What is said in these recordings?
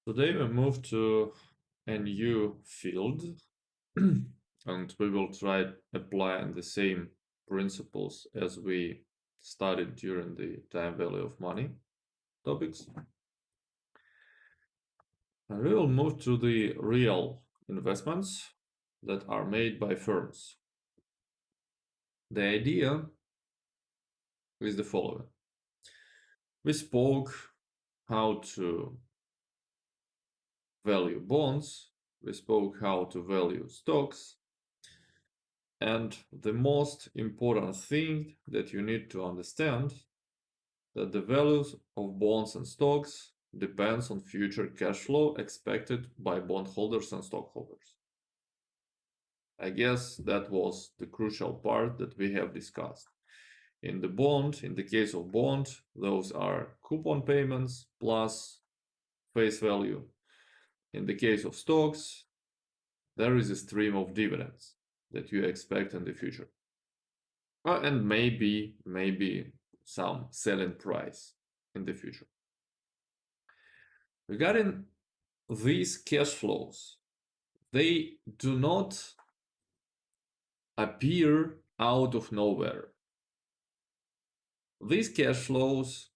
Today we move to a new field and we will try applying the same principles as we studied during the time value of money topics. And we will move to the real investments that are made by firms. The idea is the following. We spoke how to value bonds, we spoke how to value stocks, and the most important thing that you need to understand that the values of bonds and stocks depends on future cash flow expected by bondholders and stockholders. I guess that was the crucial part that we have discussed. In the case of bond, those are coupon payments plus face value. In the case of stocks, there is a stream of dividends that you expect in the future. And maybe some selling price in the future. Regarding these cash flows, they do not appear out of nowhere. These cash flows,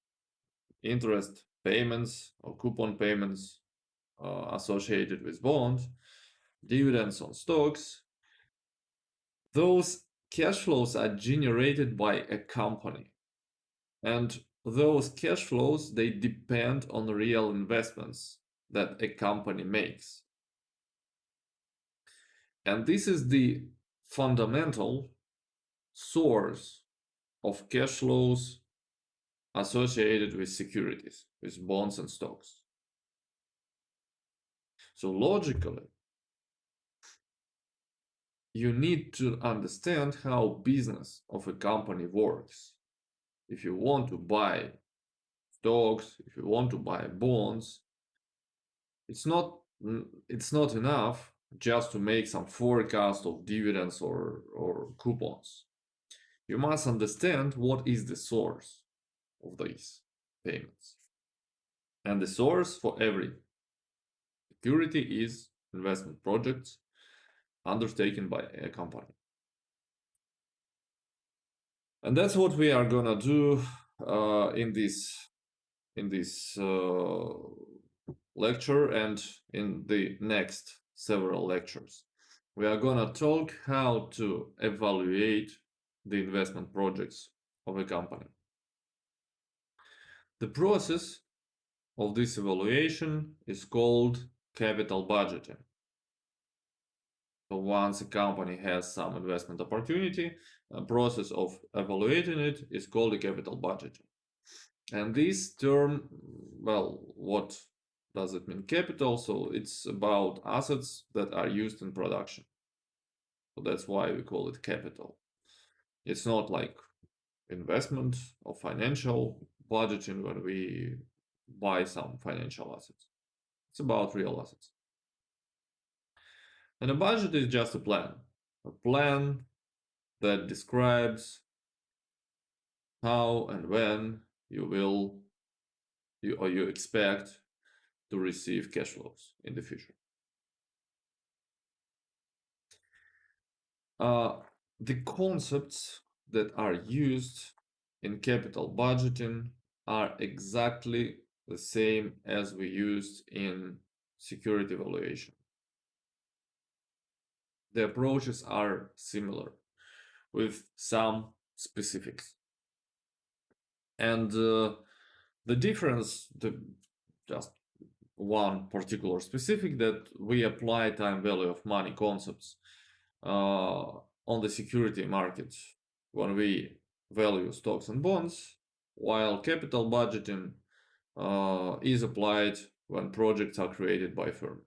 interest payments or coupon payments associated with bonds, dividends on stocks, those cash flows are generated by a company. And those cash flows, they depend on real investments that a company makes. And this is the fundamental source of cash flows associated with securities, with bonds and stocks. So logically, you need to understand how business of a company works. If you want to buy stocks, if you want to buy bonds, it's not enough just to make some forecast of dividends or coupons. You must understand what is the source of these payments. And the source for every security is investment projects undertaken by a company. And that's what we are gonna do in this lecture and in the next several lectures. We are gonna talk how to evaluate the investment projects of a company. The process of this evaluation is called capital budgeting. So once a company has some investment opportunity, a process of evaluating it is called the capital budgeting. And this term, well, what does it mean? Capital, so it's about assets that are used in production. So that's why we call it capital. It's not like investment or financial budgeting when we buy some financial assets. It's about real assets. And a budget is just a plan that describes how and when you expect to receive cash flows in the future. The concepts that are used in capital budgeting are exactly the same as we used in security valuation. The approaches are similar with some specifics. And the difference, just one particular specific, that we apply time value of money concepts on the security market when we value stocks and bonds, while capital budgeting is applied when projects are created by firm.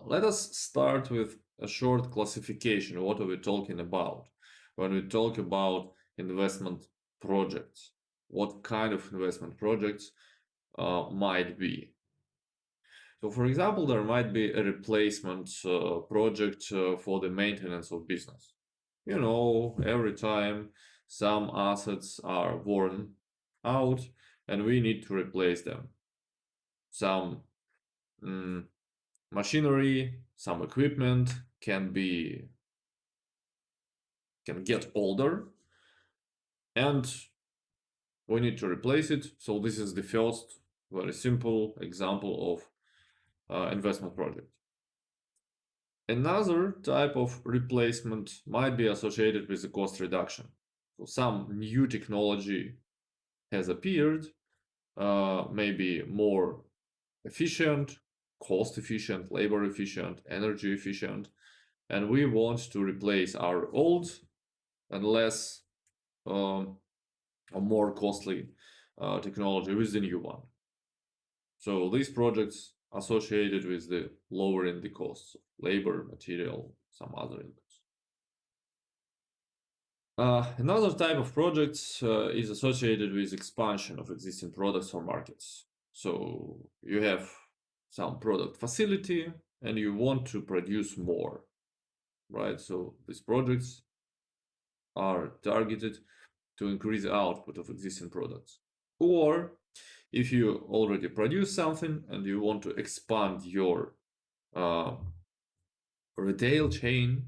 Let us start with a short classification. What are we talking about when we talk about investment projects? What kind of investment projects might be? So, for example, there might be a replacement project for the maintenance of business. You know, every time Some assets are worn out and we need to replace them. Some mm, machinery, some equipment can get older and we need to replace it. So this is the first very simple example of investment project. Another type of replacement might be associated with the cost reduction. So some new technology has appeared, maybe more efficient, cost efficient, labor efficient, energy efficient, and we want to replace our old and less or more costly technology with the new one. So these projects associated with the lowering the costs of labor, material, some other inputs. Another type of projects is associated with expansion of existing products or markets. So you have some product facility and you want to produce more, right? So these projects are targeted to increase the output of existing products. Or if you already produce something and you want to expand your uh, retail chain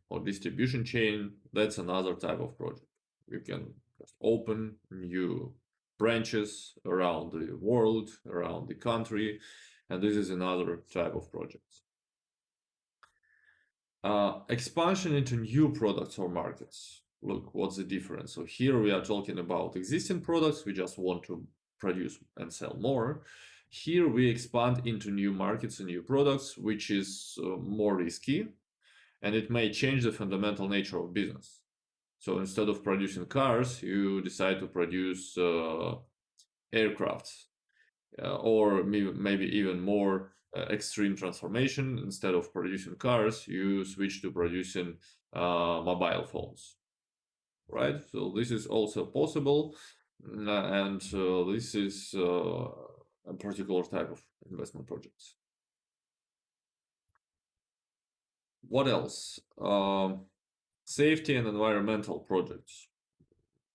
or distribution chain, that's another type of project. You can just open new branches around the world, around the country, and this is another type of project. Expansion into new products or markets. Look, what's the difference? So here we are talking about existing products. We just want to produce and sell more. Here we expand into new markets and new products, which is more risky, and it may change the fundamental nature of business. So instead of producing cars, you decide to produce aircrafts, or maybe even more extreme transformation. Instead of producing cars, you switch to producing mobile phones, right? So this is also possible, and this is a particular type of investment projects. What else? Safety and environmental projects.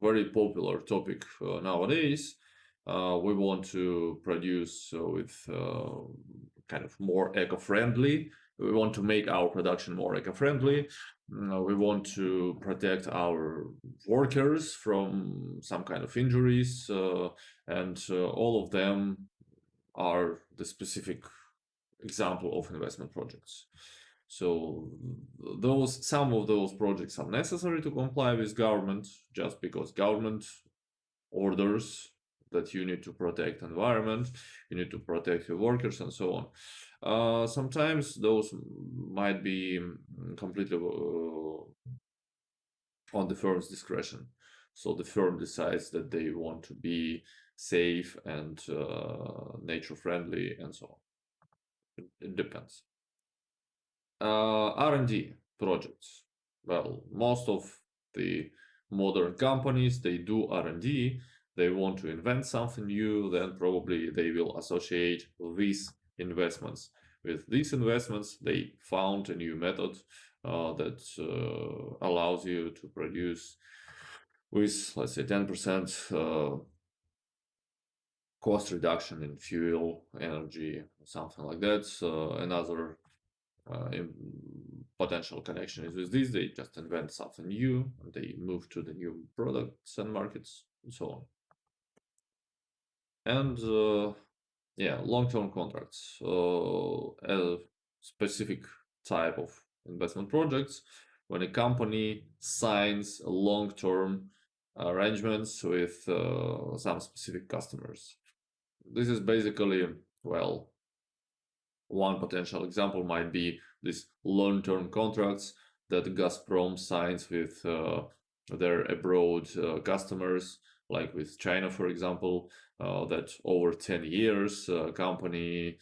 Very popular topic nowadays. We want to produce with kind of more eco-friendly. We want to make our production more eco-friendly. We want to protect our workers from some kind of injuries, and all of them are the specific example of investment projects. So some of those projects are necessary to comply with government, just because government orders that you need to protect environment, you need to protect your workers and so on. Sometimes those might be completely on the firm's discretion. So the firm decides that they want to be safe and nature friendly and so on. It depends. R&D projects. Well, most of the modern companies, they do R&D. They want to invent something new, then probably they will associate these investments. With these investments, they found a new method that allows you to produce with, let's say, 10% cost reduction in fuel, energy, something like that. Another potential connection is with this. They just invent something new, and they move to the new products and markets and so on. And yeah, long-term contracts, a specific type of investment projects when a company signs long-term arrangements with some specific customers. This is basically, well, one potential example might be these long-term contracts that Gazprom signs with their abroad customers, like with China, for example, that over 10 years, company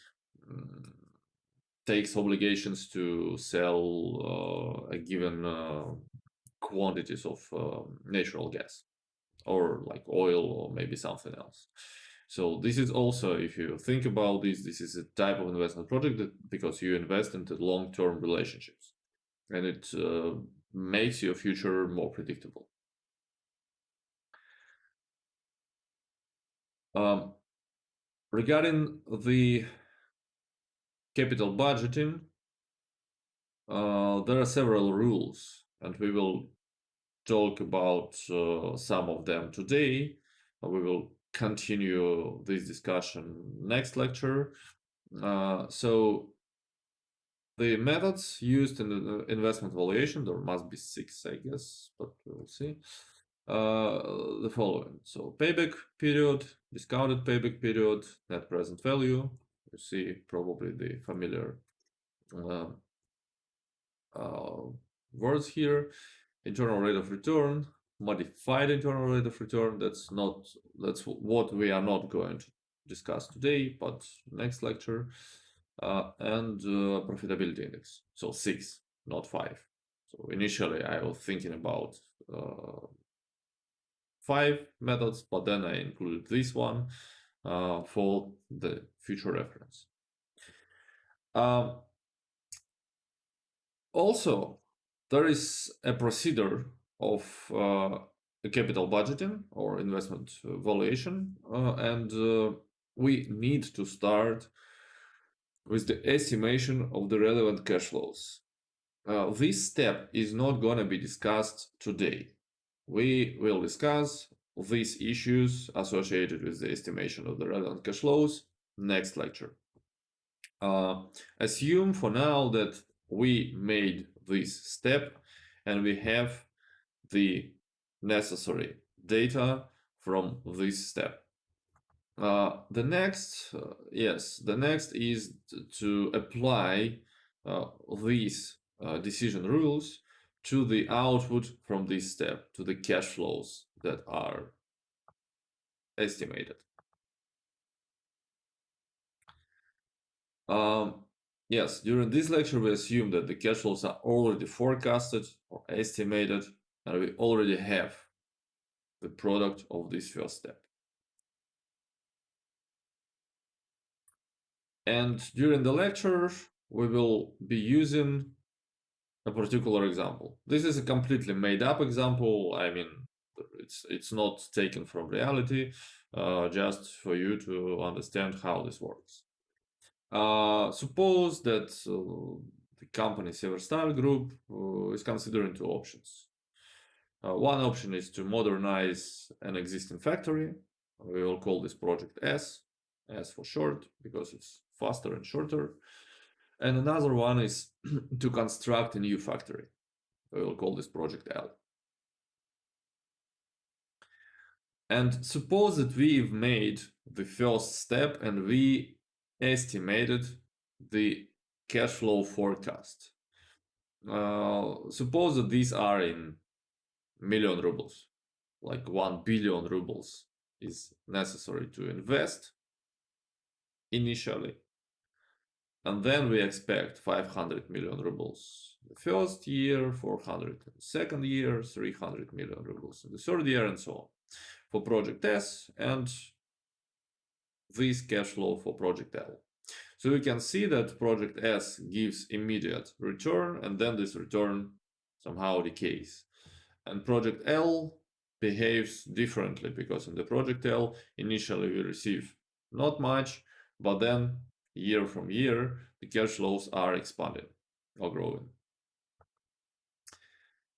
takes obligations to sell a given quantities of natural gas, or like oil, or maybe something else. So this is also, if you think about this is a type of investment project because you invest into long-term relationships, and it makes your future more predictable. Um, Regarding the capital budgeting, there are several rules, and we will talk about some of them today. We will continue this discussion next lecture. So the methods used in the investment valuation, there must be 6, I guess, but we'll see. The following. So payback period, discounted payback period, net present value. You see probably the familiar uh, words here. Internal rate of return, modified internal rate of return. That's what we are not going to discuss today, but next lecture. And profitability index. So 6, not 5. So initially I was thinking about 5 methods, but then I included this one for the future reference. Also, there is a procedure of capital budgeting or investment valuation, and we need to start with the estimation of the relevant cash flows. This step is not going to be discussed today. We will discuss these issues associated with the estimation of the relevant cash flows next lecture. Assume for now that we made this step and we have the necessary data from this step. The next is to apply these decision rules to the output from this step, to the cash flows that are estimated. Yes, during this lecture we assume that the cash flows are already forecasted or estimated, and we already have the product of this first step. And during the lecture we will be using a particular example. This is a completely made up example. I mean, it's not taken from reality, just for you to understand how this works. Suppose that the company Severstyle Group is considering 2 options. One option is to modernize an existing factory. We will call this project S for short, because it's faster and shorter. And another one is to construct a new factory. We will call this project L. And suppose that we've made the first step and we estimated the cash flow forecast. Suppose that these are in million rubles, like 1 billion rubles is necessary to invest initially. And then we expect 500 million rubles the first year, 400 in the second year, 300 million rubles in the third year, and so on for project S, and this cash flow for project L. So we can see that project S gives immediate return, and then this return somehow decays. And project L behaves differently, because in the project L, initially we receive not much, but then year from year, the cash flows are expanding or growing.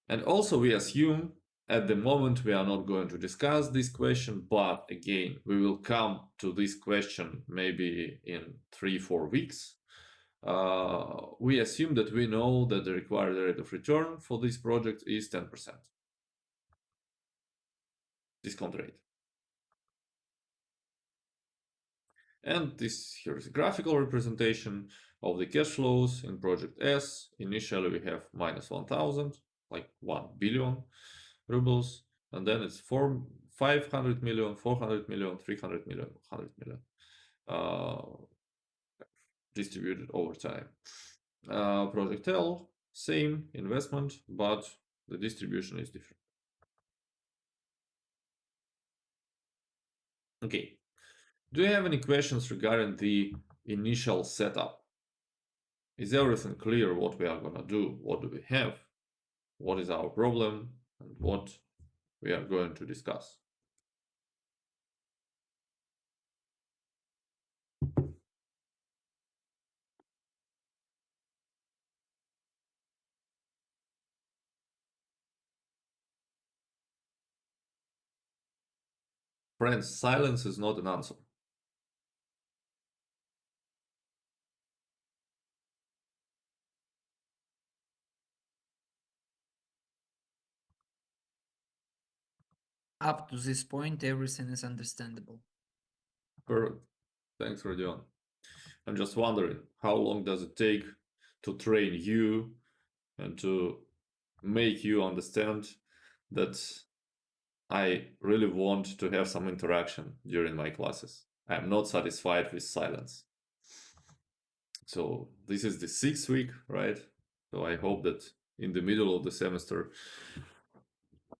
And also we assume, at the moment we are not going to discuss this question, but again, we will come to this question maybe in 3-4 weeks. We assume that we know that the required rate of return for this project is 10%. Discount rate. And this here is a graphical representation of the cash flows in project S. Initially we have minus 1000, like 1 billion rubles, and then it's 500 million, 400 million, 300 million, 100 million, distributed over time. Project L, same investment, but the distribution is different. Okay, do you have any questions regarding the initial setup? Is everything clear what we are gonna do? What do we have? What is our problem? And what we are going to discuss? Friends, silence is not an answer. Up to this point, everything is understandable. Perfect. Thanks, Rodion. I'm just wondering, how long does it take to train you and to make you understand that I really want to have some interaction during my classes? I'm not satisfied with silence. So this is the 6th week, right? So I hope that in the middle of the semester,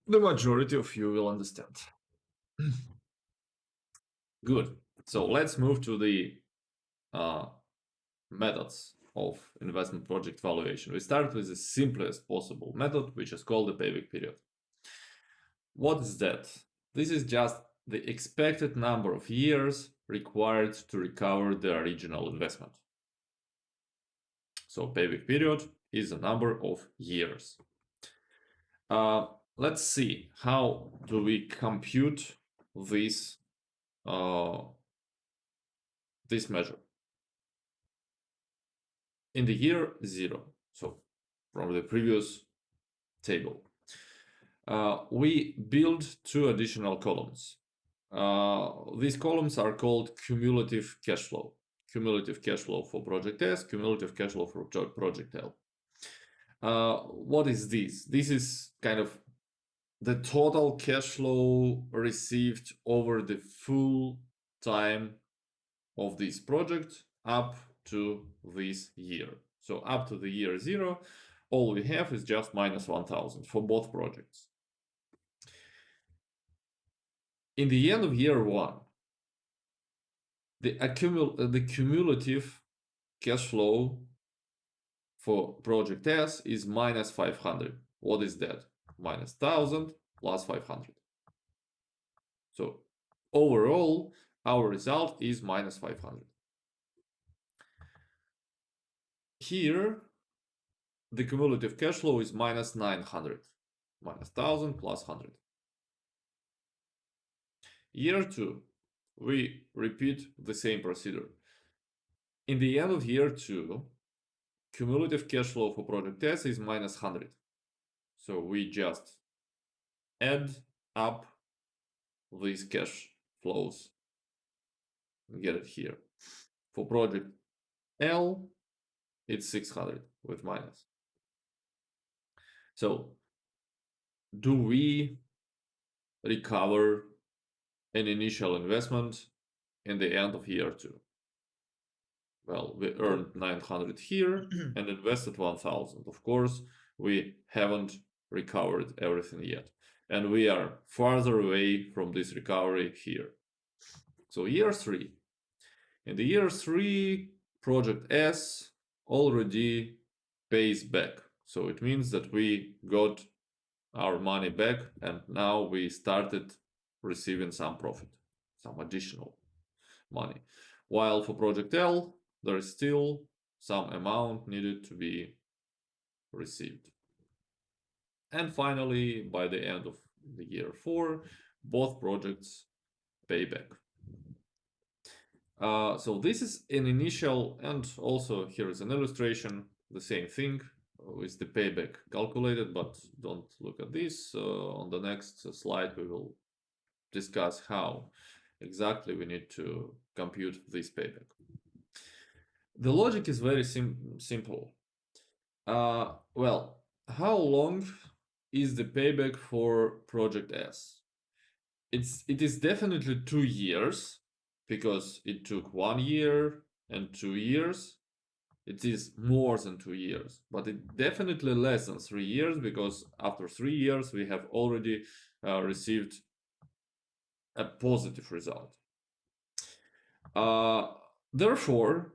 the majority of you will understand. Good. So let's move to the methods of investment project valuation. We start with the simplest possible method, which is called the payback period. What is that? This is just the expected number of years required to recover the original investment. So payback period is a number of years. Let's see, how do we compute this this measure? In the year 0, so from the previous table, we build 2 additional columns. These columns are called cumulative cash flow. Cumulative cash flow for project S, cumulative cash flow for project L. What is this? This is kind of the total cash flow received over the full time of this project up to this year. So up to the year 0, all we have is just minus 1000 for both projects. In the end of year 1, the cumulative cash flow for project S is minus 500. What is that? Minus 1000 plus 500. So overall, our result is minus 500. Here, the cumulative cash flow is minus 900. Minus 1000 plus 100. Year 2, we repeat the same procedure. In the end of year 2, cumulative cash flow for project S is minus 100. So we just add up these cash flows and get it here. For project L, it's 600 with minus. So do we recover an initial investment in the end of year 2? Well, we earned 900 here and invested 1000. Of course, we haven't recovered everything yet. And we are farther away from this recovery here. So year 3. In the year 3, project S already pays back. So it means that we got our money back and now we started receiving some profit, some additional money. While for project L, there is still some amount needed to be received. And finally, by the end of the year 4, both projects pay back. So this is an initial, and also here is an illustration, the same thing with the payback calculated, but don't look at this. On the next slide, we will discuss how exactly we need to compute this payback. The logic is very simple. Well, how long is the payback for project S? It is definitely 2 years, because it took 1 year and 2 years. It is more than 2 years, but it definitely less than 3 years, because after 3 years we have already received a positive result. Therefore,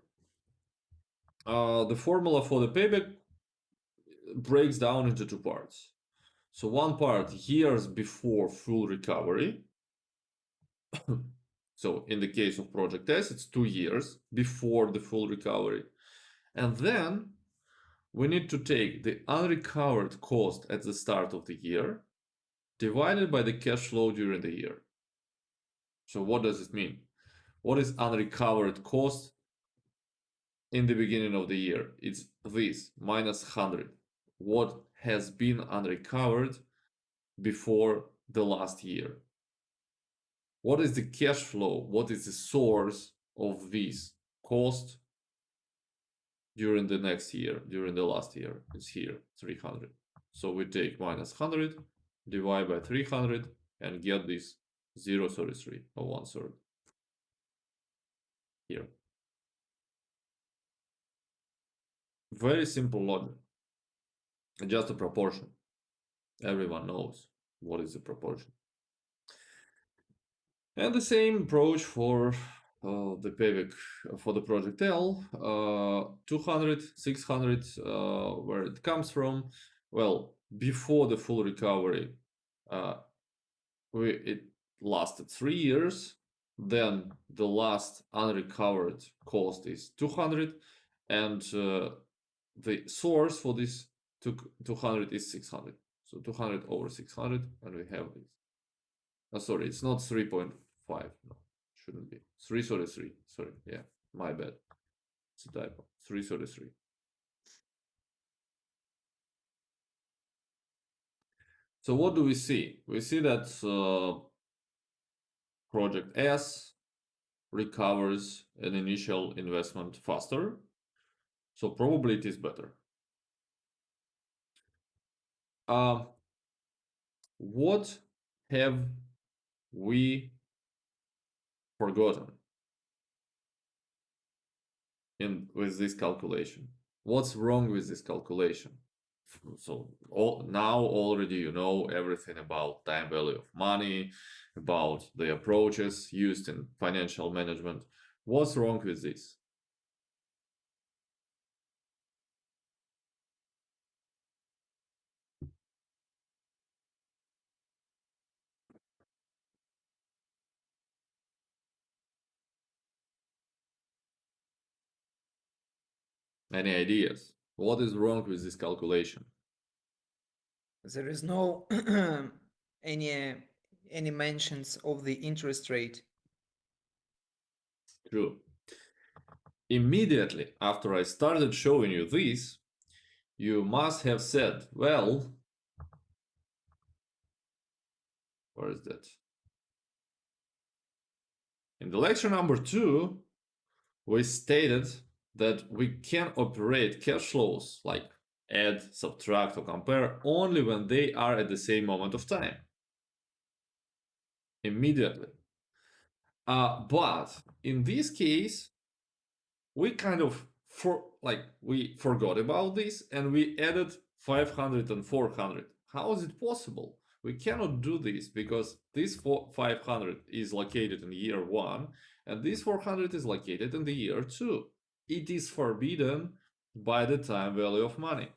the formula for the payback breaks down into 2 parts. So one part, years before full recovery. So in the case of project S, it's 2 years before the full recovery. And then we need to take the unrecovered cost at the start of the year divided by the cash flow during the year. So what does it mean? What is unrecovered cost in the beginning of the year? It's this, minus 100. What has been unrecovered before the last year? What is the cash flow? What is the source of this cost during the next year, during the last year? It's here, 300. So we take minus 100, divide by 300, and get this 0.33 or 1/3 here. Very simple logic. Just a proportion. Everyone knows what is the proportion. And the same approach for the payback for the project L, 200, 600, where it comes from. Well, before the full recovery, it lasted 3 years. Then the last unrecovered cost is 200, and the source for this 200 is 600. So 200 over 600, and we have this. Oh, sorry, it's not 3.5. No, shouldn't be. 333. Sorry, yeah, my bad. It's a typo. 333. So what do we see? We see that project S recovers an initial investment faster. So probably it is better. What have we forgotten with this calculation? What's wrong with this calculation? So now already you know everything about time value of money, about the approaches used in financial management. What's wrong with this? Any ideas? What is wrong with this calculation? There is no any mentions of the interest rate. True. Immediately after I started showing you this, you must have said, well, where is that? In the lecture number 2, we stated that we can operate cash flows like add, subtract, or compare only when they are at the same moment of time. Immediately. But in this case, we kind of we forgot about this and we added 500 and 400. How is it possible? We cannot do this because this 500 is located in year 1 and this 400 is located in the year 2. It is forbidden by the time value of money.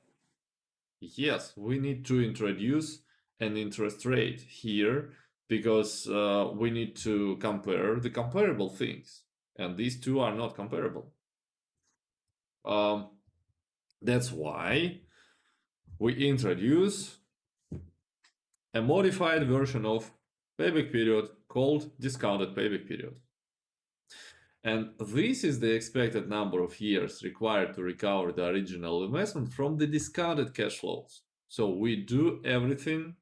Yes, we need to introduce an interest rate here because we need to compare the comparable things, and these two are not comparable. That's why we introduce a modified version of payback period called discounted payback period. And this is the expected number of years required to recover the original investment from the discounted cash flows. So we do everything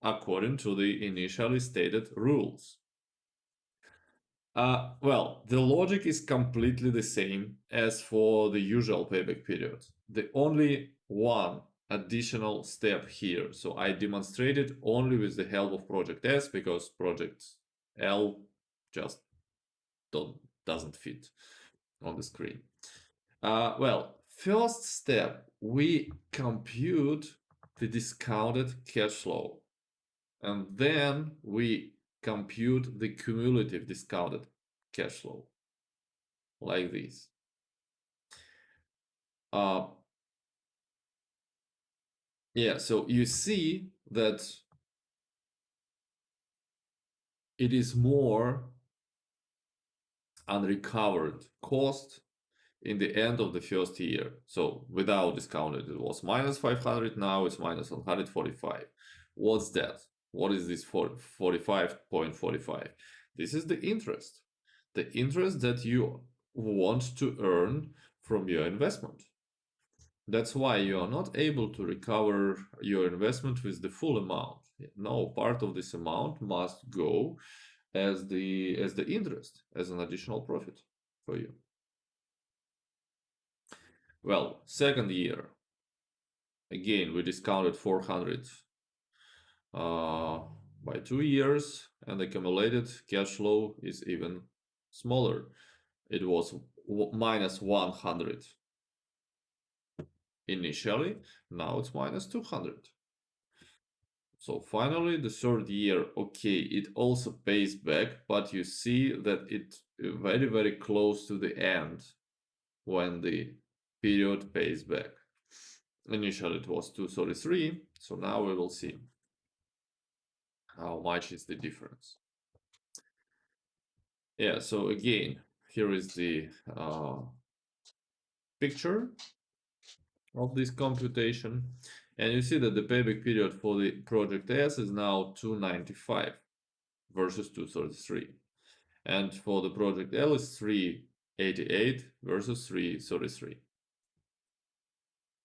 according to the initially stated rules. Well, the logic is completely the same as for the usual payback period. The only one additional step here. So I demonstrated only with the help of project S because project L just doesn't fit on the screen. Well, first step, we compute the discounted cash flow. And then we compute the cumulative discounted cash flow, like this. Yeah, so you see that it is more unrecovered cost in the end of the first year. So without discounted, it was minus 500, now it's minus 145. What's that? What is this 45.45? This is the interest that you want to earn from your investment. That's why you are not able to recover your investment with the full amount. No, part of this amount must go as the interest, as an additional profit for you. Well, second year, again, we discounted 400 by 2 years, and the accumulated cash flow is even smaller. It was minus 100 initially, now it's minus 200. So finally, the third year, okay, it also pays back, but you see that it's very, very close to the end when the period pays back. Initially it was 233, so now we will see how much is the difference. Yeah, so again, here is the picture of this computation, and you see that the payback period for the project S is now 295 versus 233, and for the project L is 388 versus 333.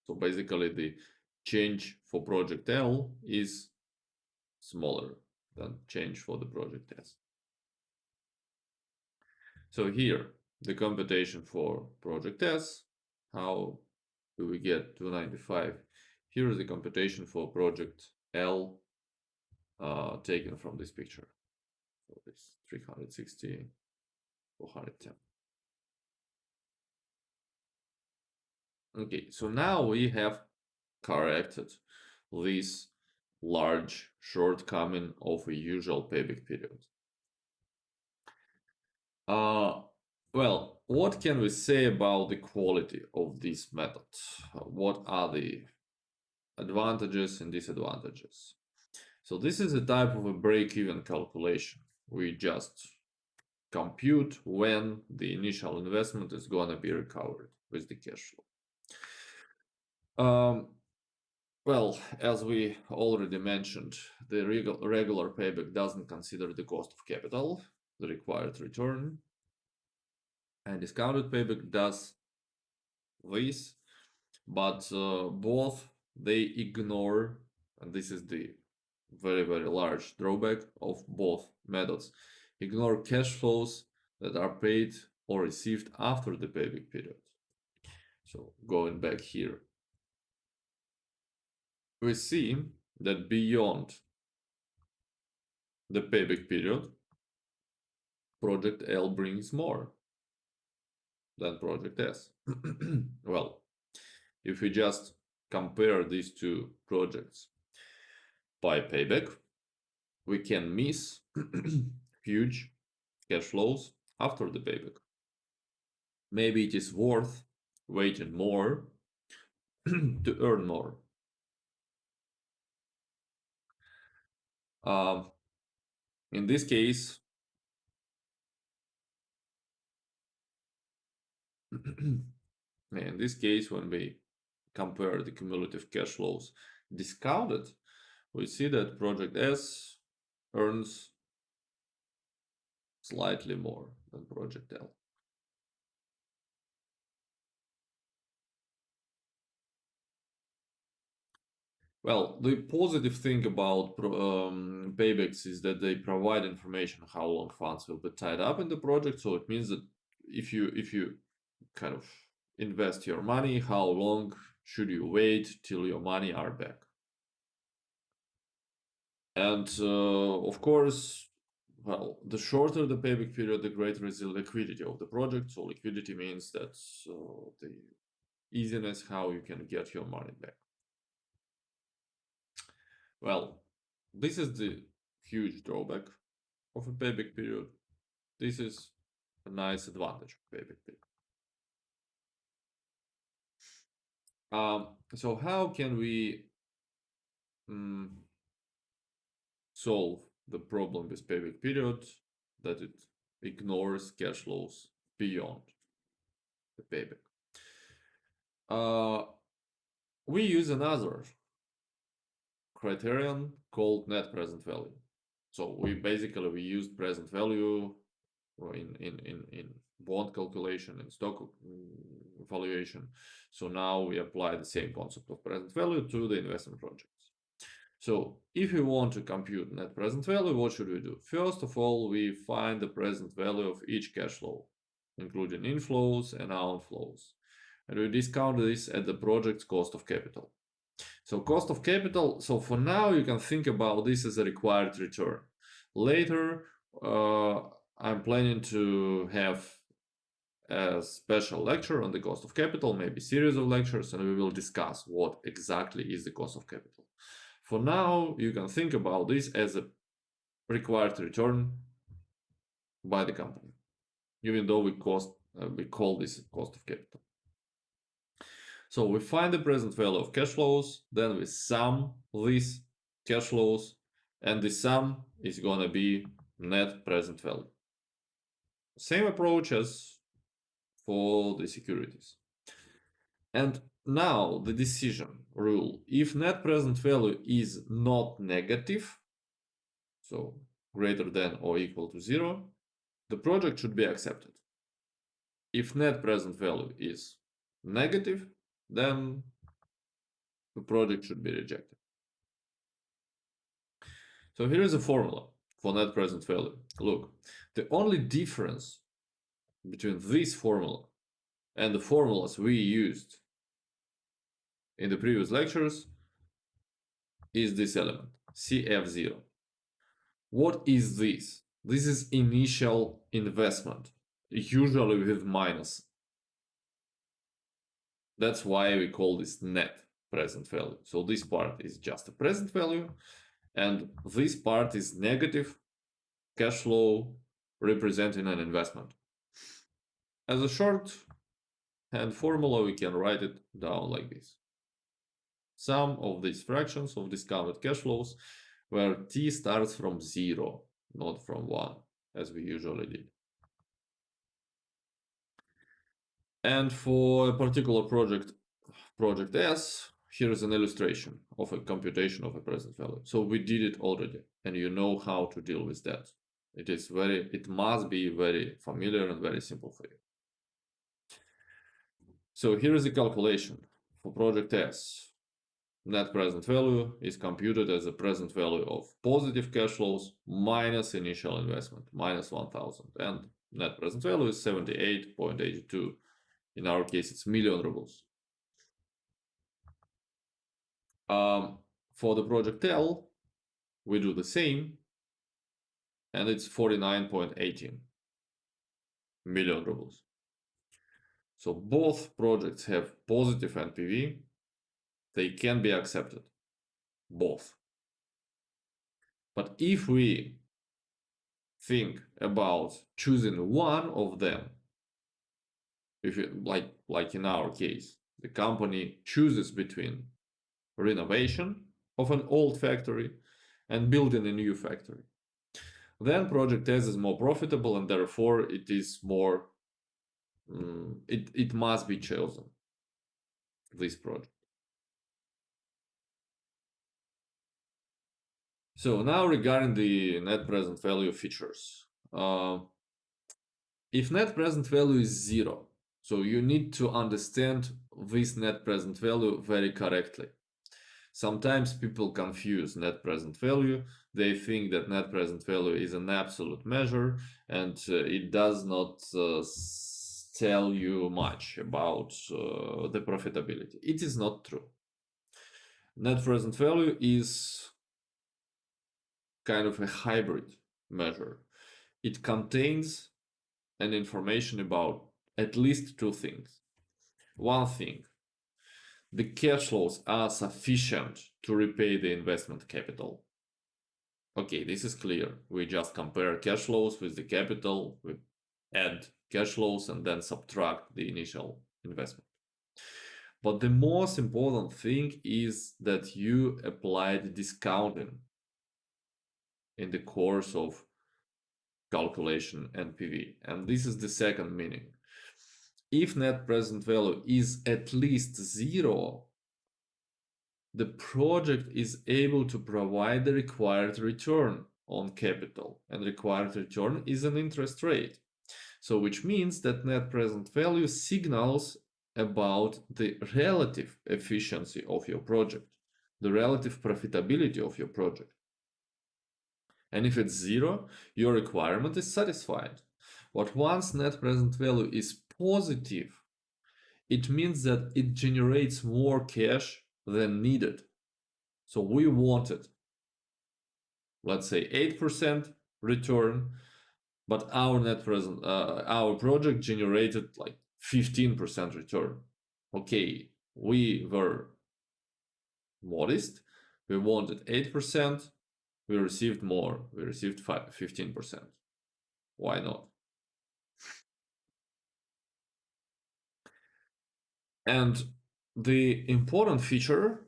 So basically the change for project L is smaller than change for the project S. So here, the computation for project S, how do we get 295? Here is the computation for project L taken from this picture. So this 360, 410. Okay, so now we have corrected this large shortcoming of a usual payback period. Well, what can we say about the quality of this method? What are the advantages and disadvantages? So this is a type of a break-even calculation. We just compute when the initial investment is gonna be recovered with the cash flow. Well, as we already mentioned, the regular payback doesn't consider the cost of capital, the required return, and discounted payback does this, but both they ignore, and this is the very, very large drawback of both methods, ignore cash flows that are paid or received after the payback period. So going back here, we see that beyond the payback period, project L brings more than project S. Well, if we just compare these two projects by payback, we can miss huge cash flows after the payback. Maybe it is worth waiting more to earn more. In this case, when we compare the cumulative cash flows discounted, we see that project S earns slightly more than project L. Well, the positive thing about paybacks is that they provide information on how long funds will be tied up in the project. So it means that if you kind of invest your money, how long should you wait till your money are back? And of course, well, the shorter the payback period, the greater is the liquidity of the project. So liquidity means that the easiness how you can get your money back. Well, this is the huge drawback of a payback period. This is a nice advantage of payback period. So how can we solve the problem with payback period that it ignores cash flows beyond the payback? We use another criterion called net present value. So we used present value in bond calculation and stock valuation. So now we apply the same concept of present value to the investment projects. So if we want to compute net present value, what should we do? First of all, we find the present value of each cash flow, including inflows and outflows. And we discount this at the project's cost of capital. So cost of capital, so for now you can think about this as a required return. Later, I'm planning to have a special lecture on the cost of capital, maybe series of lectures, and we will discuss what exactly is the cost of capital. For now, you can think about this as a required return by the company, even though we call this cost of capital. So we find the present value of cash flows, then we sum these cash flows, and the sum is gonna be net present value. Same approach as for the securities. And now the decision rule. If net present value is not negative, so greater than or equal to 0, the project should be accepted. If net present value is negative, then the project should be rejected. So here is a formula for net present value. Look, the only difference between this formula and the formulas we used in the previous lectures is this element, CF0. What is this? This is initial investment, usually with minus. That's why we call this net present value. So this part is just a present value, and this part is negative cash flow representing an investment. As a shorthand formula, we can write it down like this. Sum of these fractions of discounted cash flows where t starts from 0, not from 1, as we usually did. And for a particular project S, here is an illustration of a computation of a present value. So we did it already, and you know how to deal with that. It must be very familiar and very simple for you. So here is the calculation for project S. Net present value is computed as a present value of positive cash flows minus initial investment, minus 1,000. And net present value is 78.82. In our case, it's million rubles. For the project L, we do the same, and it's 49.18 million rubles. So both projects have positive NPV. They can be accepted, both. But if we think about choosing one of them, if you, like in our case, the company chooses between renovation of an old factory and building a new factory, then project S is more profitable, and therefore it is more it must be chosen, this project. So now regarding the net present value features, if net present value is 0, so you need to understand this net present value very correctly. Sometimes people confuse net present value. They think that net present value is an absolute measure, and it does not tell you much about the profitability. It is not true. Net present value is kind of a hybrid measure. It contains an information about at least two things. One thing, the cash flows are sufficient to repay the investment capital. Okay, this is clear. We just compare cash flows with the capital, we add cash flows and then subtract the initial investment. But the most important thing is that you applied discounting in the course of calculation NPV. And this is the second meaning. If net present value is at least 0, the project is able to provide the required return on capital, and required return is an interest rate. So which means that net present value signals about the relative efficiency of your project, the relative profitability of your project. And if it's zero, your requirement is satisfied. But once net present value is positive, it means that it generates more cash than needed. So we wanted, let's say, 8% return, but our project generated like 15% return. Okay, we were modest. We wanted 8%. We received more. We received 15%. Why not? And the important feature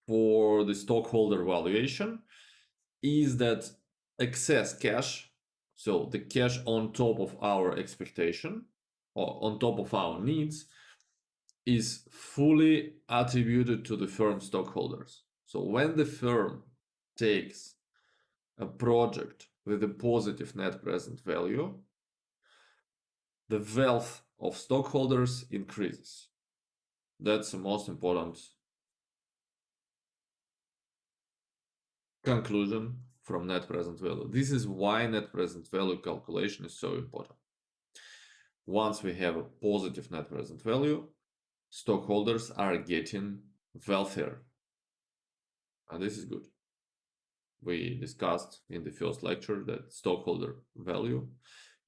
for the stockholder valuation is that excess cash, so the cash on top of our expectation or on top of our needs, is fully attributed to the firm stockholders. So when the firm takes a project with a positive net present value, the wealth of stockholders increases. That's the most important conclusion from net present value. This is why net present value calculation is so important. Once we have a positive net present value, stockholders are getting wealthier. And this is good. We discussed in the first lecture that stockholder value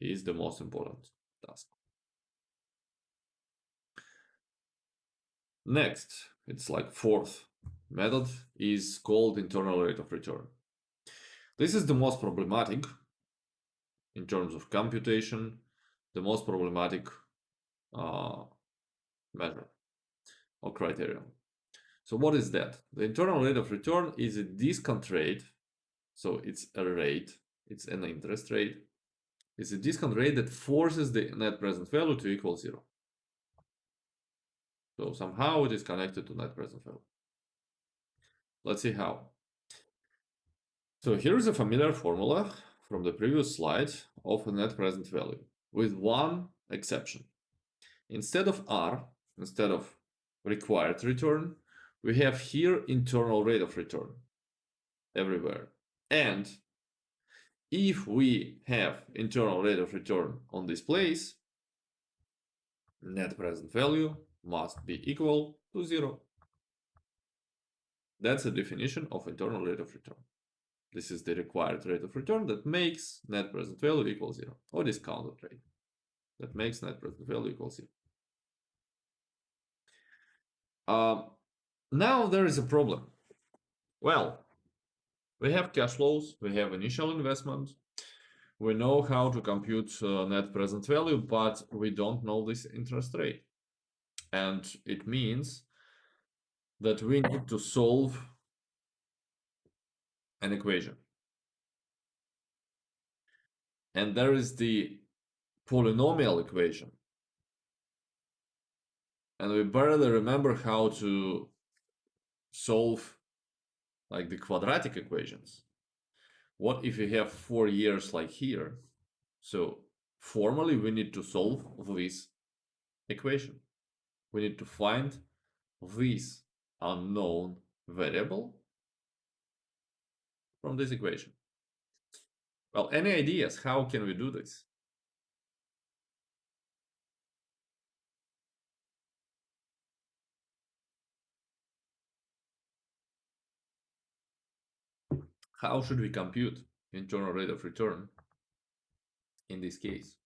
is the most important task. Next, it's like fourth method is called internal rate of return. This is the most problematic in terms of computation, the most problematic measure or criterion. So what is that? The internal rate of return is a discount rate. So it's a rate, it's an interest rate. It's a discount rate that forces the net present value to equal zero. So somehow it is connected to net present value. Let's see how. So here is a familiar formula from the previous slide of a net present value with one exception. Instead of R, instead of required return, we have here internal rate of return everywhere. And if we have internal rate of return on this place, net present value must be equal to zero. That's the definition of internal rate of return. This is the required rate of return that makes net present value equal zero, or discounted rate that makes net present value equal zero. Now there is a problem. Well, we have cash flows, we have initial investment, we know how to compute net present value, but we don't know this interest rate. And it means that we need to solve an equation. And there is the polynomial equation. And we barely remember how to solve like the quadratic equations. What if we have 4 years like here? So formally we need to solve this equation. We need to find this unknown variable from this equation. Well, any ideas? How can we do this? How should we compute internal rate of return in this case?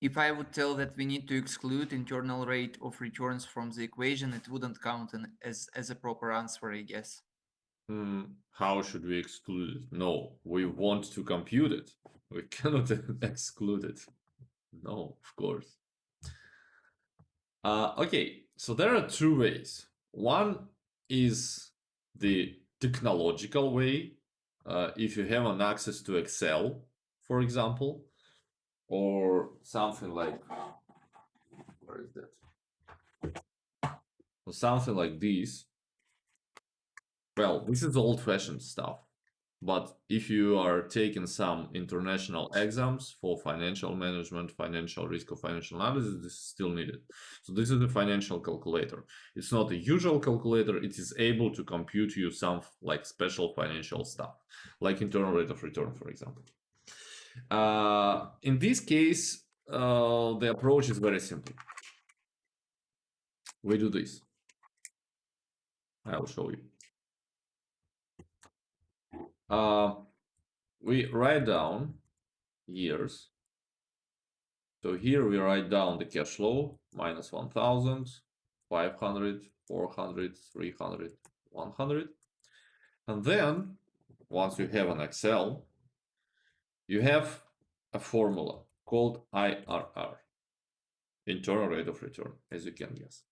If I would tell that we need to exclude internal rate of returns from the equation, it wouldn't count as a proper answer, I guess. How should we exclude it? No, we want to compute it. We cannot exclude it. No, of course. Okay, So there are two ways. One is the technological way. If you have an access to Excel, for example, or something like, where is that? Or something like this. Well, this is old-fashioned stuff. But if you are taking some international exams for financial management, financial risk, or financial analysis, this is still needed. So this is the financial calculator. It's not a usual calculator. It is able to compute you some like special financial stuff, like internal rate of return, for example. In this case, the approach is very simple. We do this. I will show you. We write down years. So here we write down the cash flow minus 1000, 500, 400, 300, 100. And then once you have an Excel, you have a formula called IRR, internal rate of return, as you can guess.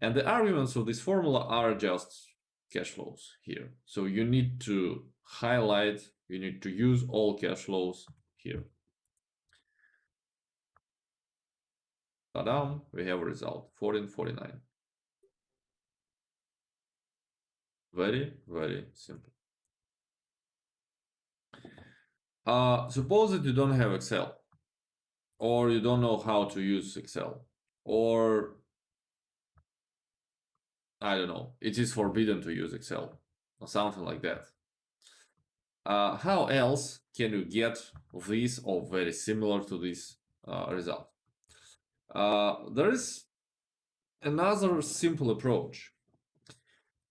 And the arguments of this formula are just cash flows here. So you need to highlight, you need to use all cash flows here. Ta-da, we have a result, 1449. Very, very simple. Suppose that you don't have Excel, or you don't know how to use Excel, or I don't know, it is forbidden to use Excel, or something like that. How else can you get this or very similar to this result? There is another simple approach.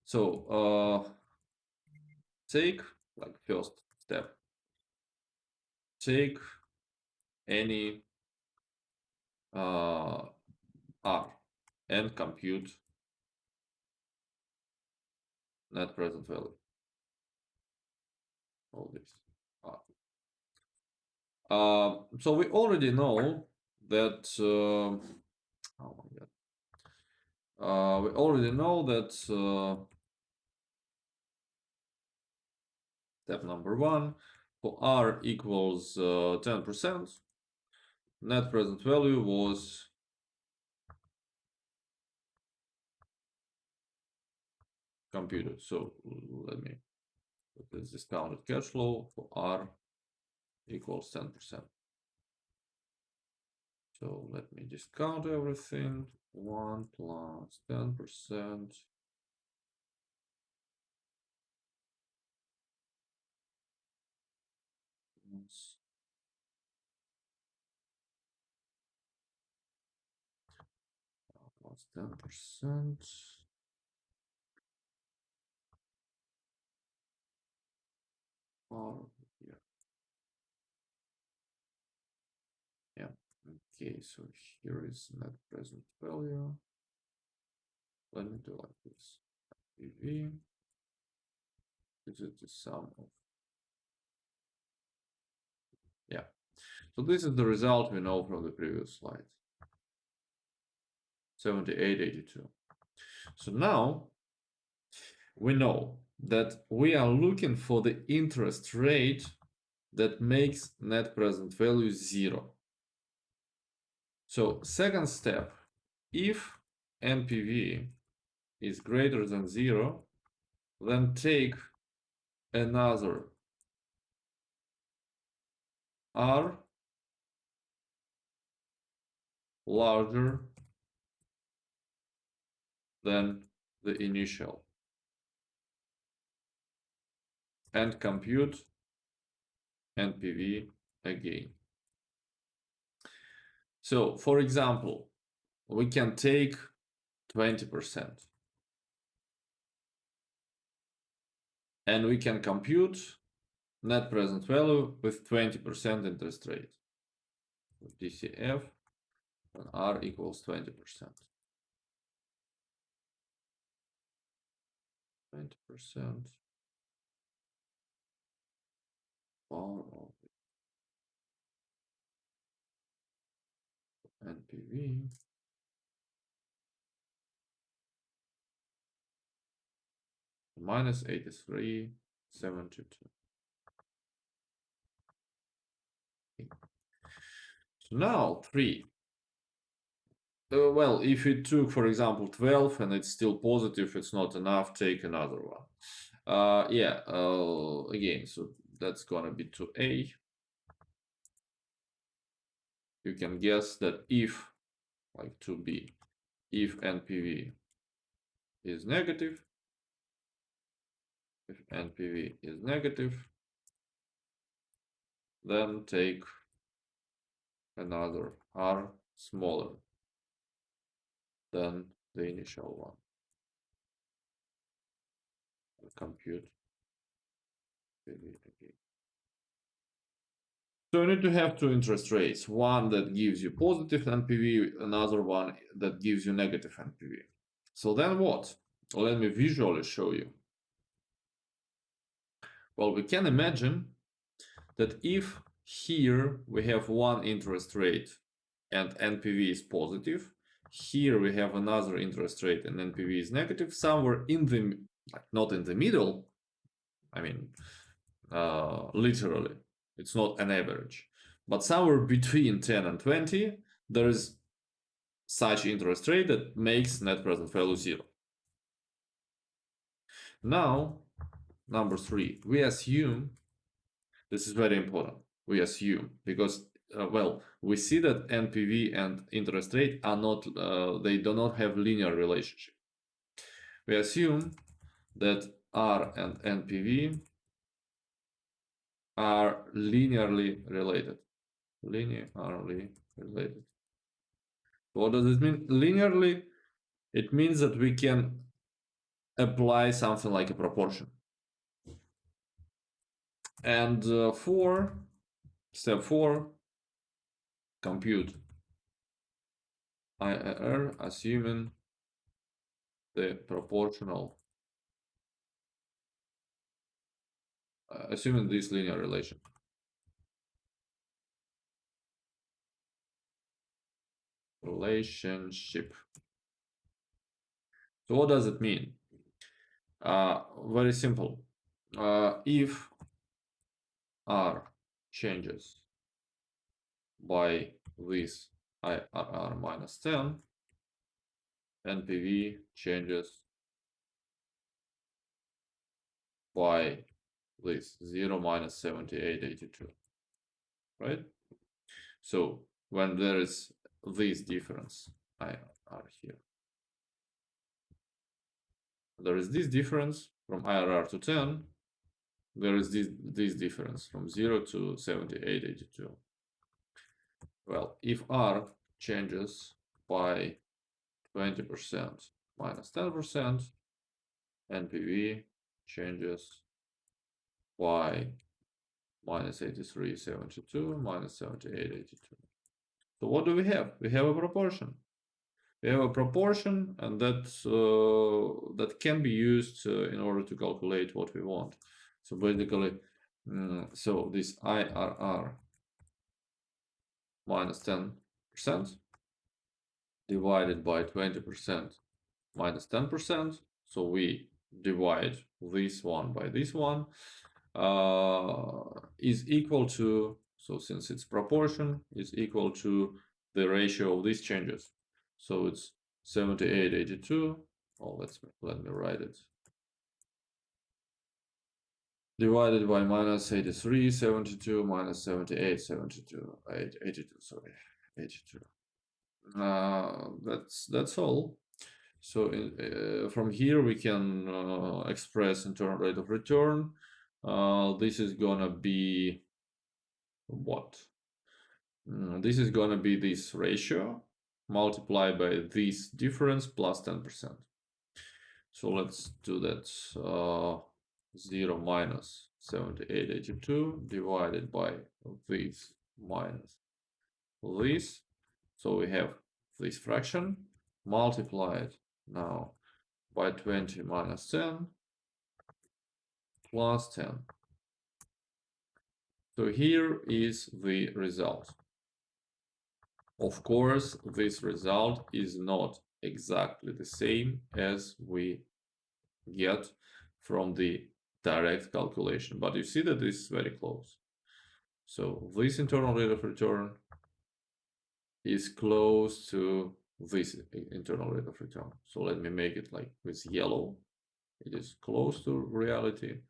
So take like first step, take any R and compute net present value. All this. So we already know that. Oh my god. We already know that step number one for R equals 10%. Net present value was computed. So let me put this discounted cash flow for R equals 10%. So let me discount everything. 1 plus 10%. Plus 10%. Yeah. Yeah. Okay, so here is net present value. Let me do like this. PV. This is the sum of. Yeah. So this is the result we know from the previous slide. 7882. So now we know that we are looking for the interest rate that makes net present value 0. So second step, if NPV is greater than 0, then take another R larger than the initial and compute NPV again. So for example, we can take 20% and we can compute net present value with 20% interest rate. DCF and R equals 20%. 20% power of NPV minus 83.72. So now 3. Well, if it took, for example, 12 and it's still positive, it's not enough, take another one. Again, so that's gonna be 2a. You can guess that if, like 2b, if NPV is negative, then take another R smaller than the initial one. Compute PV again. So you need to have two interest rates, one that gives you positive NPV, another one that gives you negative NPV. So then what? Let me visually show you. Well, we can imagine that if here we have one interest rate and NPV is positive, here we have another interest rate and NPV is negative, somewhere in the, like not in the middle, I mean, literally, it's not an average, but somewhere between 10 and 20, there is such interest rate that makes net present value 0. Now, number 3, we assume, this is very important, we assume, because well, we see that NPV and interest rate are not, they do not have linear relationship. We assume that R and NPV are linearly related. Linearly related. What does it mean? Linearly, it means that we can apply something like a proportion. And step 4, compute IRR assuming the proportional, assuming this linear relation. Relationship. So what does it mean? Very simple. If R changes by this IRR minus 10, NPV changes by this 0 minus 78.82, right? So when there is this difference, IRR here, there is this difference from IRR to 10, there is this difference from 0 to 78.82. Well, if R changes by 20% minus 10%, NPV changes by minus 83.72 minus 78.82. So what do we have? We have a proportion. We have a proportion, and that can be used in order to calculate what we want. So basically, so this IRR minus 10% divided by 20% minus 10%. So we divide this one by this one, is equal to, so since it's proportion, is equal to the ratio of these changes. So it's 78.82. Oh, let me write it. Divided by minus 83.72 minus 78.72, 82. Sorry, 82. That's all. So from here we can express internal rate of return. This is gonna be what? This is gonna be this ratio multiplied by this difference plus 10%. So let's do that. 0 minus 78.82 divided by this minus this. So we have this fraction multiplied now by 20 minus 10 plus 10. So here is the result. Of course, this result is not exactly the same as we get from the direct calculation, but you see that this is very close. So this internal rate of return is close to this internal rate of return. So let me make it like with yellow. It is close to reality,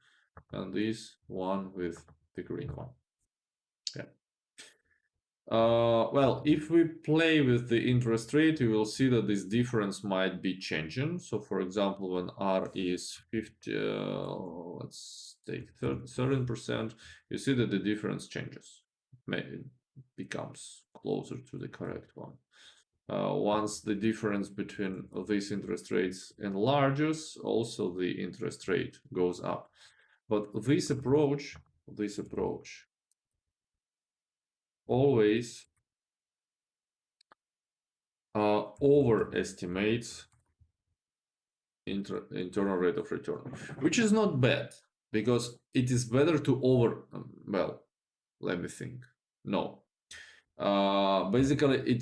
and this one with the green one. Yeah. Well, if we play with the interest rate, you will see that this difference might be changing. So for example, when R is 50, let's take 13%, you see that the difference changes. It becomes closer to the correct one. Once the difference between these interest rates enlarges, also the interest rate goes up. But this approach always overestimates internal rate of return, which is not bad, because it is better to well, let me think. No, basically it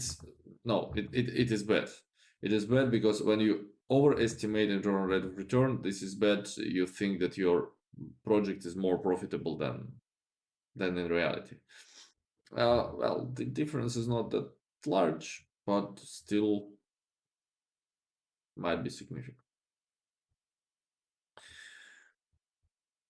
is bad. It is bad because when you overestimate internal rate of return, this is bad. You think that your project is more profitable than in reality. Well, the difference is not that large, but still might be significant.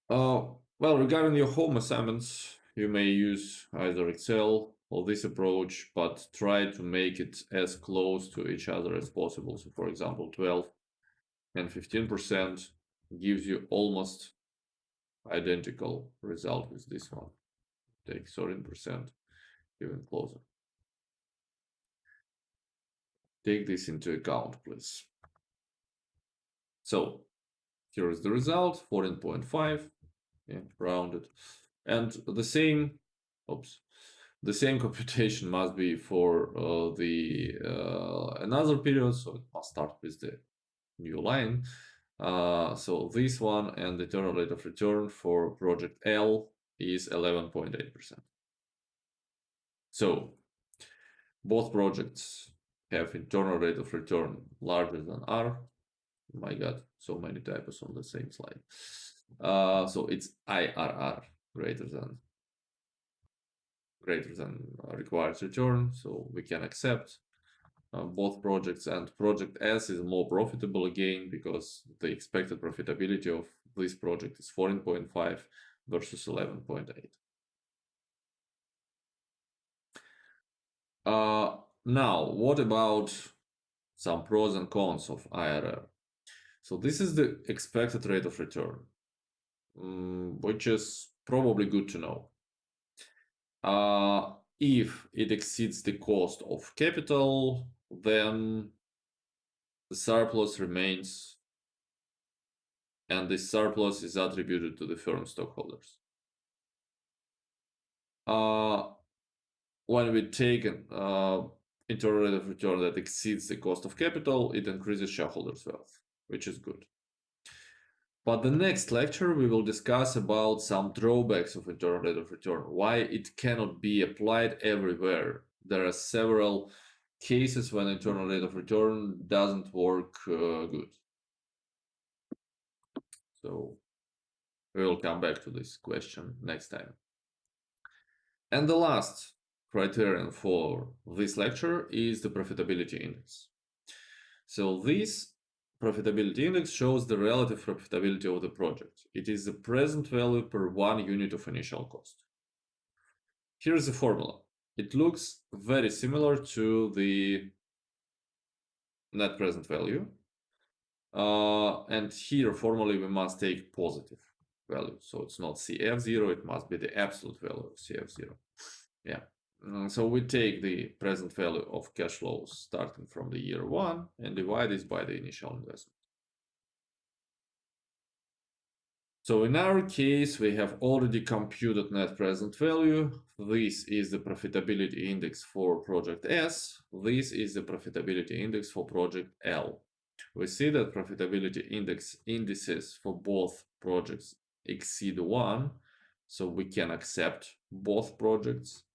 Well, regarding your home assignments, you may use either Excel or this approach, but try to make it as close to each other as possible. So for example, 12 and 15% gives you almost identical result with this one. Take 13%, even closer. Take this into account, please. So here is the result, 14.5, yeah, rounded. And the same computation must be for the another period, so it must start with the new line. So this one and the internal rate of return for project L is 11.8%. So both projects have internal rate of return larger than R. My God, so many typos on the same slide. So it's IRR greater than required return, so we can accept both projects, and project S is more profitable again because the expected profitability of this project is 14.5 versus 11.8. Now, what about some pros and cons of IRR? So this is the expected rate of return, which is probably good to know. If it exceeds the cost of capital, then the surplus remains, and this surplus is attributed to the firm stockholders. When we take an internal rate of return that exceeds the cost of capital, it increases shareholders' wealth, which is good. But the next lecture we will discuss about some drawbacks of internal rate of return, why it cannot be applied everywhere. There are several cases when internal rate of return doesn't work good. So we will come back to this question next time. And the last criterion for this lecture is the profitability index. So this profitability index shows the relative profitability of the project. It is the present value per 1 unit of initial cost. Here's the formula. It looks very similar to the net present value. And here formally we must take positive value. So it's not CF0, it must be the absolute value of CF0. Yeah. So we take the present value of cash flows starting from the year 1 and divide this by the initial investment. So in our case, we have already computed net present value. This is the profitability index for project S. This is the profitability index for project L. We see that profitability indices for both projects exceed 1, so we can accept both projects.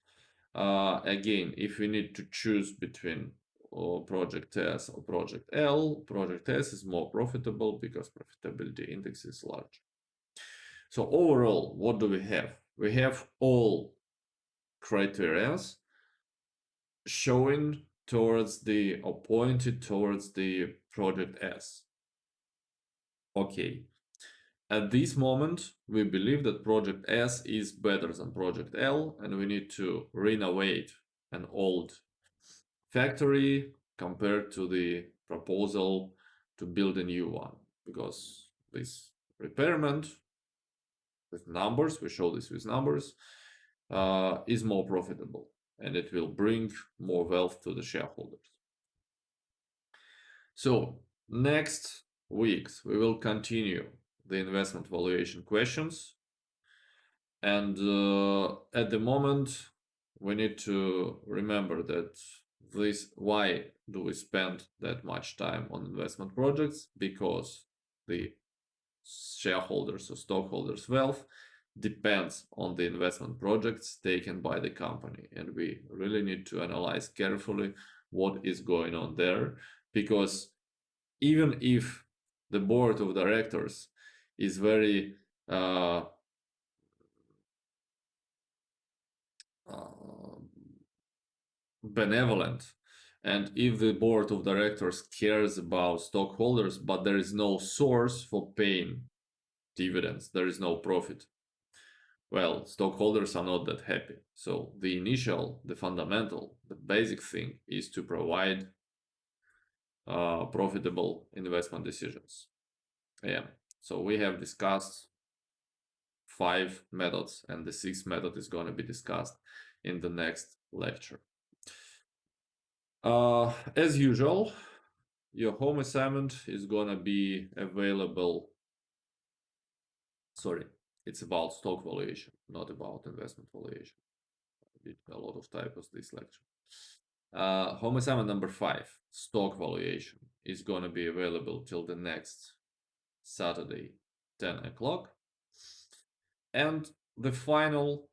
Again, if we need to choose between or project S or project L, project S is more profitable because profitability index is large. So overall, what do we have? We have all criteria showing towards the or pointed towards the project S. Okay. At this moment, we believe that project S is better than project L, and we need to renovate an old factory compared to the proposal to build a new one, because this repairment with numbers, we show this with numbers, is more profitable, and it will bring more wealth to the shareholders. So next weeks we will continue the investment valuation questions, and at the moment we need to remember that why do we spend that much time on investment projects? Because the shareholders or stockholders' wealth depends on the investment projects taken by the company, and we really need to analyze carefully what is going on there, because even if the board of directors is very benevolent, and if the board of directors cares about stockholders, but there is no source for paying dividends, there is no profit, well, stockholders are not that happy. So the fundamental, the basic thing is to provide profitable investment decisions. Yeah, so we have discussed 5 methods, and the 6th method is going to be discussed in the next lecture. As usual, your home assignment is going to be available. Sorry, it's about stock valuation, not about investment valuation. I did a lot of typos this lecture. Home assignment number 5, stock valuation, is going to be available till the next Saturday, 10 o'clock. And the final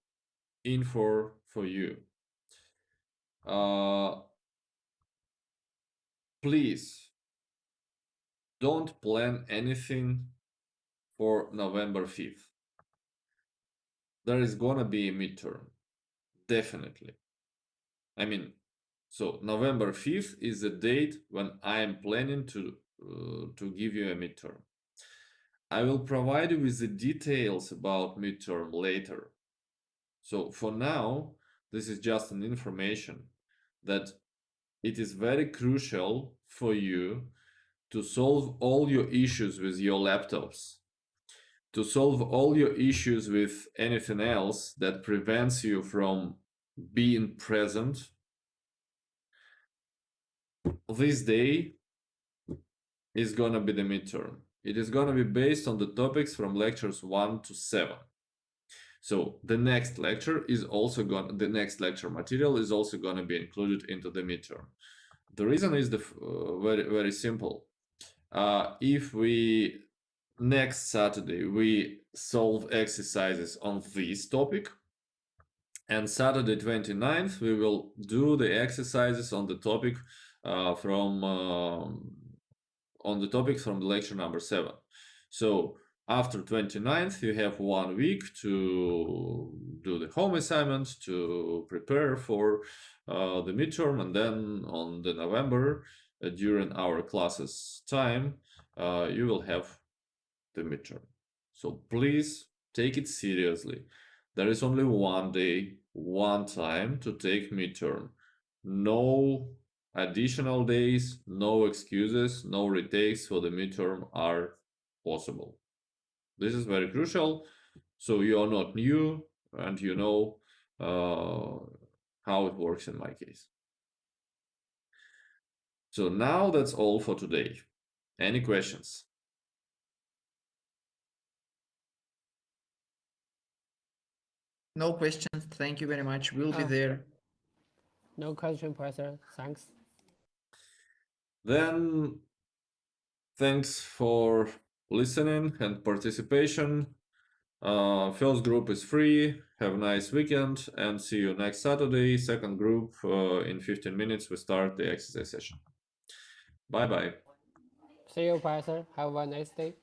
info for you. Please don't plan anything for November 5th. There is gonna be a midterm, definitely. I mean, so November 5th is the date when I am planning to give you a midterm. I will provide you with the details about midterm later. So for now, this is just an information that it is very crucial for you to solve all your issues with your laptops, to solve all your issues with anything else that prevents you from being present. This day is gonna be the midterm. It is gonna be based on the topics from lectures 1 to 7. So the next lecture the next lecture material is also gonna be included into the midterm. The reason is very, very simple. If we next Saturday we solve exercises on this topic, and Saturday 29th we will do the exercises on the topic from the lecture number 7. So after 29th you have 1 week to do the home assignment, to prepare for the midterm, and then on the November during our classes time you will have the midterm. So please take it seriously. There is only 1 day, 1 time to take midterm. No additional days, no excuses, no retakes for the midterm are possible. This is very crucial, so you are not new and you know how it works in my case. So now that's all for today. Any questions? No questions. Thank you very much. We'll be there. No question, Professor. Thanks. Then thanks for listening and participation. First group is free. Have a nice weekend and see you next Saturday. Second group, in 15 minutes, we start the exercise session. Bye bye. See you, Professor. Have a nice day.